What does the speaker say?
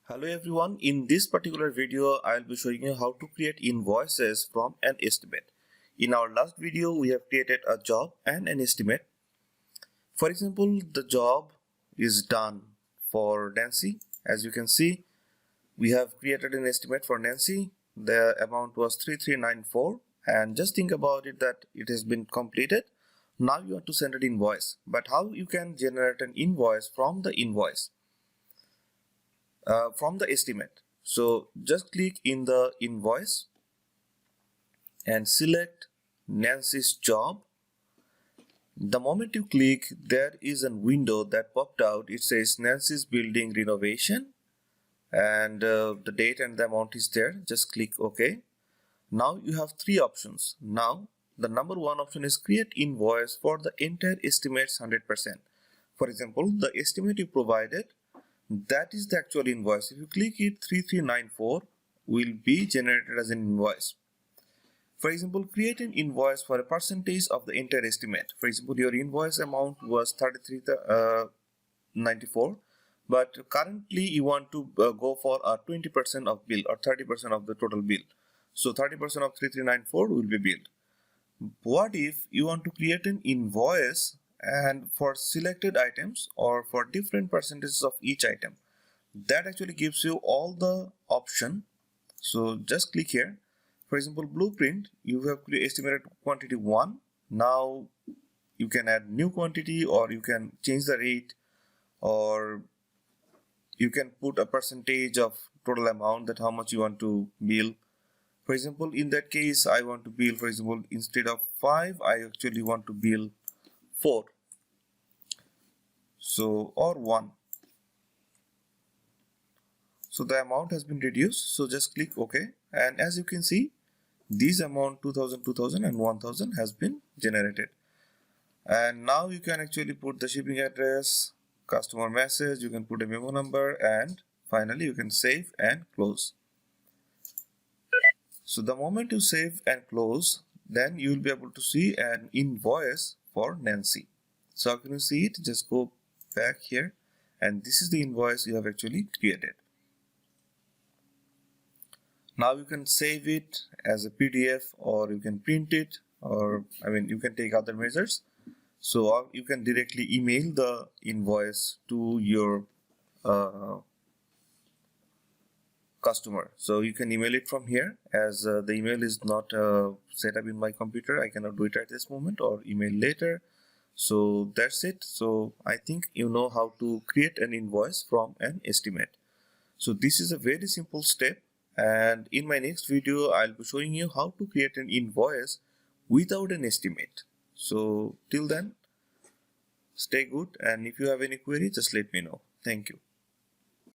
Hello everyone, in this particular video I'll be showing you how to create invoices from an estimate. In our last video we have created a job and an estimate. For example, the job is done for Nancy. As you can see, we have created an estimate for Nancy. The amount was 3394, and just think about it that it has been completed. Now you have to send an invoice. But how you can generate an invoice from the invoice? From the estimate. So just click in the invoice and select Nancy's job. The moment you click, there is a window that popped out. It says Nancy's building renovation, and the date and the amount is there. Just click OK. Now you have three options. Now the number one option is create invoice for the entire estimates 100%. For example, the estimate you provided, that is the actual invoice. If you click it, 3394 will be generated as an invoice. For example, create an invoice for a percentage of the entire estimate. For example, your invoice amount was 3394, but currently you want to go for a 20% of bill or 30% of the total bill. So 30% of 3394 will be billed. What if you want to create an invoice and for selected items or for different percentages of each item? That actually gives you all the option. So just click here. For example, blueprint, you have estimated quantity 1. Now you can add new quantity, or you can change the rate, or you can put a percentage of total amount, that how much you want to bill. For example, in that case, I want to bill, for example, instead of 5, I actually want to bill 4. So, or 1. So the amount has been reduced. So just click OK. And as you can see, this amount 2000, 2000 and 1000 has been generated. And now you can actually put the shipping address, customer message, you can put a memo number, and finally you can save and close. So the moment you save and close, then you will be able to see an invoice for Nancy. So how can you see it? Just go back here, and this is the invoice you have actually created. Now you can save it as a PDF, or you can print it, or you can take other measures. So you can directly email the invoice to your customer. So you can email it from here, as the email is not set up in my computer. I cannot do it at this moment, or email later. So that's it. So I think you know how to create an invoice from an estimate. So this is a very simple step, and in my next video I'll be showing you how to create an invoice without an estimate. So till then, stay good, and if you have any query, just let me know. Thank you.